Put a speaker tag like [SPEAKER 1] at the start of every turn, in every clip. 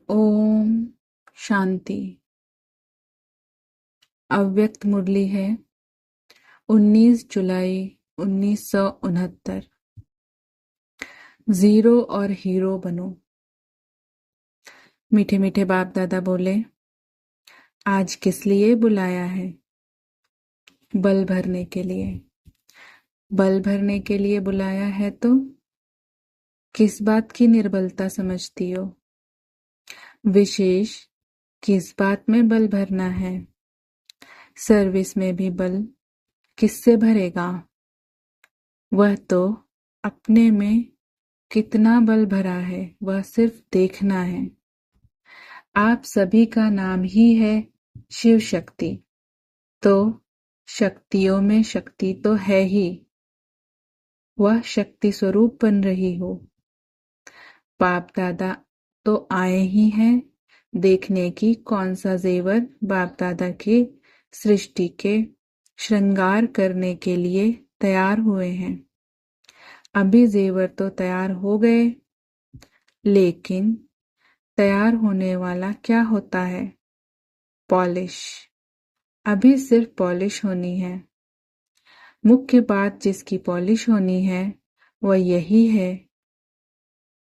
[SPEAKER 1] ओम शांति। अव्यक्त मुरली है 19 जुलाई 1969। जीरो और हीरो बनो। मीठे मीठे बाप दादा बोले, आज किस लिए बुलाया है? बल भरने के लिए। बल भरने के लिए बुलाया है तो किस बात की निर्बलता समझती हो? विशेष किस बात में बल भरना है? सर्विस में भी बल किससे भरेगा? वह तो अपने में कितना बल भरा है वह सिर्फ देखना है। आप सभी का नाम ही है शिव शक्ति, तो शक्तियों में शक्ति तो है ही। वह शक्ति स्वरूप बन रही हो। बाप दादा तो आए ही हैं देखने की कौन सा जेवर बाप दादा की सृष्टि के श्रृंगार करने के लिए तैयार हुए हैं। अभी जेवर तो तैयार हो गए, लेकिन तैयार होने वाला क्या होता है? पॉलिश। अभी सिर्फ पॉलिश होनी है। मुख्य बात जिसकी पॉलिश होनी है वह यही है,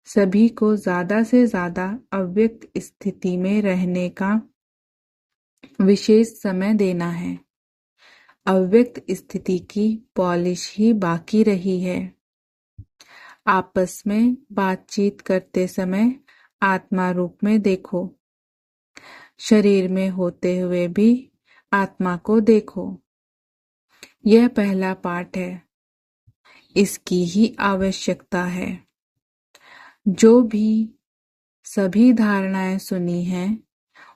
[SPEAKER 1] सभी को ज्यादा से ज्यादा अव्यक्त स्थिति में रहने का विशेष समय देना है। अव्यक्त स्थिति की पॉलिश ही बाकी रही है। आपस में बातचीत करते समय आत्मा रूप में देखो, शरीर में होते हुए भी आत्मा को देखो। यह पहला पाठ है, इसकी ही आवश्यकता है। जो भी सभी धारणाएं सुनी हैं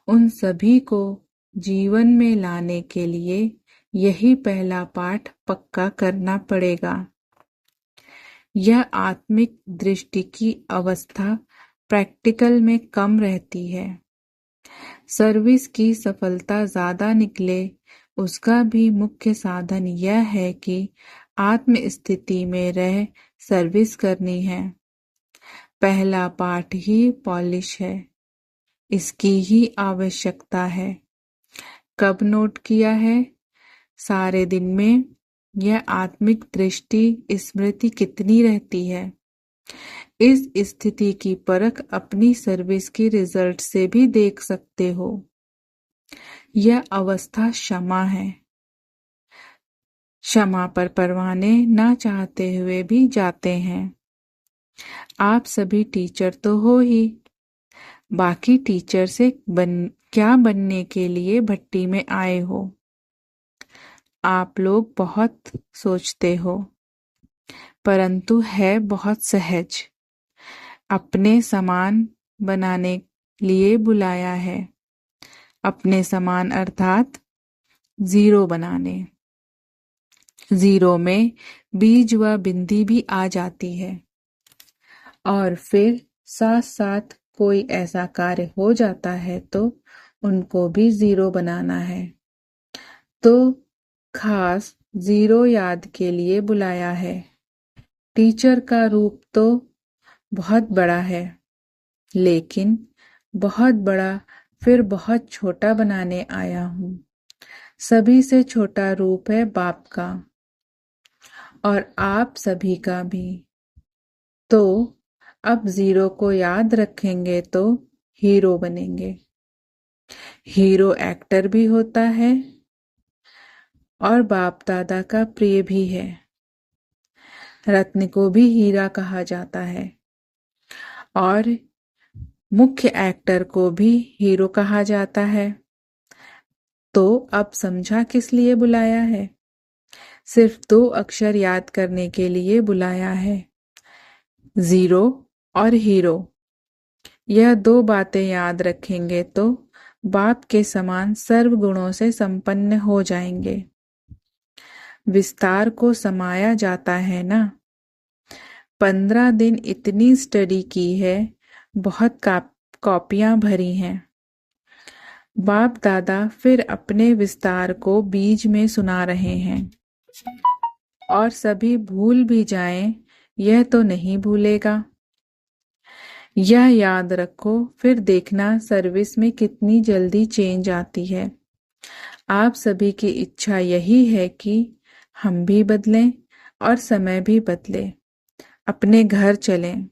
[SPEAKER 1] उन सभी को जीवन में लाने के लिए यही पहला पाठ पक्का करना पड़ेगा। यह आत्मिक दृष्टि की अवस्था प्रैक्टिकल में कम रहती है। सर्विस की सफलता ज्यादा निकले उसका भी मुख्य साधन यह है कि आत्म स्थिति में रह सर्विस करनी है। पहला पाठ ही पॉलिश है, इसकी ही आवश्यकता है। कब नोट किया है? सारे दिन में यह आत्मिक दृष्टि स्मृति कितनी रहती है? इस स्थिति की परख अपनी सर्विस के रिजल्ट से भी देख सकते हो। यह अवस्था क्षमा है। क्षमा पर परवाने ना चाहते हुए भी जाते हैं। आप सभी टीचर तो हो ही, बाकी टीचर से क्या बनने के लिए भट्टी में आए हो? आप लोग बहुत सोचते हो, परंतु है बहुत सहज। अपने समान बनाने लिए बुलाया है। अपने समान अर्थात जीरो बनाने। जीरो में बीज व बिंदी भी आ जाती है और फिर साथ साथ कोई ऐसा कार्य हो जाता है तो उनको भी जीरो बनाना है। तो खास जीरो याद के लिए बुलाया है। टीचर का रूप तो बहुत बड़ा है, लेकिन बहुत बड़ा फिर बहुत छोटा बनाने आया हूँ। सभी से छोटा रूप है बाप का और आप सभी का भी। तो अब जीरो को याद रखेंगे तो हीरो बनेंगे। हीरो एक्टर भी होता है और बाप दादा का प्रिय भी है। रत्न को भी हीरा कहा जाता है और मुख्य एक्टर को भी हीरो कहा जाता है। तो अब समझा किस लिए बुलाया है? सिर्फ 2 अक्षर याद करने के लिए बुलाया है, जीरो और हीरो। यह 2 बातें याद रखेंगे तो बाप के समान सर्व गुणों से संपन्न हो जाएंगे। विस्तार को समाया जाता है ना। 15 दिन इतनी स्टडी की है, बहुत कॉपियां भरी हैं। बाप दादा फिर अपने विस्तार को बीज में सुना रहे हैं और सभी भूल भी जाएं यह तो नहीं भूलेगा। यह याद रखो, फिर देखना सर्विस में कितनी जल्दी चेंज आती है। आप सभी की इच्छा यही है कि हम भी बदलें और समय भी बदले, अपने घर चलें।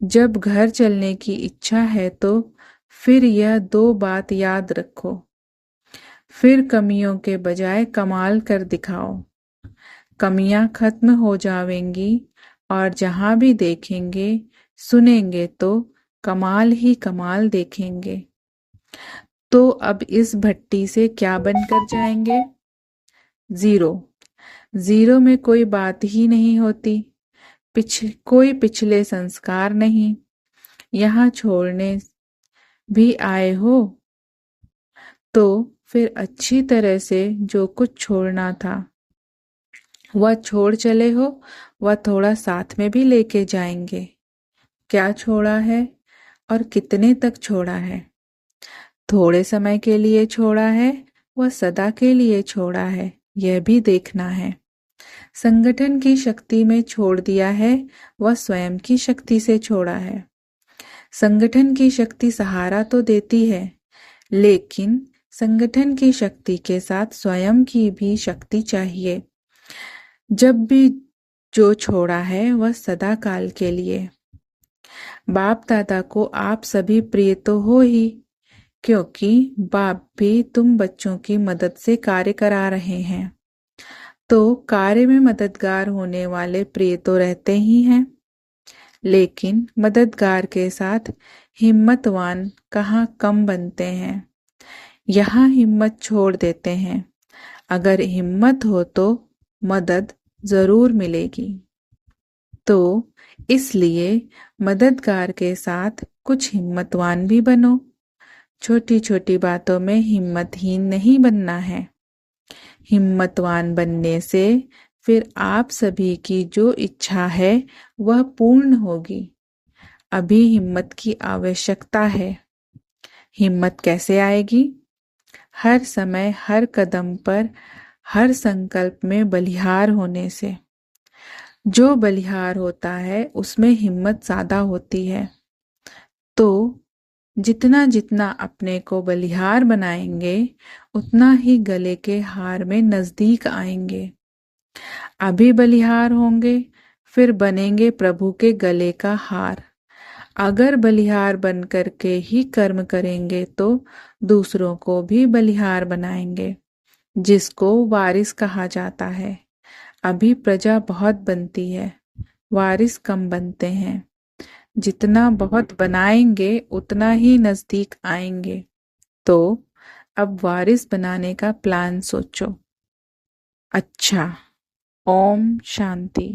[SPEAKER 1] जब घर चलने की इच्छा है तो फिर यह 2 बात याद रखो, फिर कमियों के बजाय कमाल कर दिखाओ। कमियां खत्म हो जाएंगी और जहां भी देखेंगे सुनेंगे तो कमाल ही कमाल देखेंगे। तो अब इस भट्टी से क्या बनकर जाएंगे? जीरो। जीरो में कोई बात ही नहीं होती, कोई पिछले संस्कार नहीं। यहाँ छोड़ने भी आए हो तो फिर अच्छी तरह से जो कुछ छोड़ना था वह छोड़ चले हो, वह थोड़ा साथ में भी लेके जाएंगे। क्या छोड़ा है और कितने तक छोड़ा है? थोड़े समय के लिए छोड़ा है, वह सदा के लिए छोड़ा है, यह भी देखना है। संगठन की शक्ति में छोड़ दिया है, वह स्वयं की शक्ति से छोड़ा है। संगठन की शक्ति सहारा तो देती है, लेकिन संगठन की शक्ति के साथ स्वयं की भी शक्ति चाहिए। जब भी जो छोड़ा है वह सदा काल के लिए। बाप दादा को आप सभी प्रिय तो हो ही, क्योंकि बाप भी तुम बच्चों की मदद से कार्य करा रहे हैं। तो कार्य में मददगार होने वाले प्रिय तो रहते ही हैं, लेकिन मददगार के साथ हिम्मतवान कहाँ कम बनते हैं। यहाँ हिम्मत छोड़ देते हैं। अगर हिम्मत हो तो मदद जरूर मिलेगी। तो इसलिए मददगार के साथ कुछ हिम्मतवान भी बनो। छोटी छोटी बातों में हिम्मतहीन नहीं बनना है। हिम्मतवान बनने से फिर आप सभी की जो इच्छा है वह पूर्ण होगी। अभी हिम्मत की आवश्यकता है। हिम्मत कैसे आएगी? हर समय, हर कदम पर, हर संकल्प में बलिहार होने से। जो बलिहार होता है उसमें हिम्मत ज्यादा होती है। तो जितना जितना अपने को बलिहार बनाएंगे उतना ही गले के हार में नजदीक आएंगे। अभी बलिहार होंगे, फिर बनेंगे प्रभु के गले का हार। अगर बलिहार बन करके ही कर्म करेंगे तो दूसरों को भी बलिहार बनाएंगे, जिसको वारिस कहा जाता है। अभी प्रजा बहुत बनती है, वारिस कम बनते हैं। जितना बहुत बनाएंगे उतना ही नजदीक आएंगे। तो अब वारिस बनाने का प्लान सोचो। अच्छा, ओम शांति।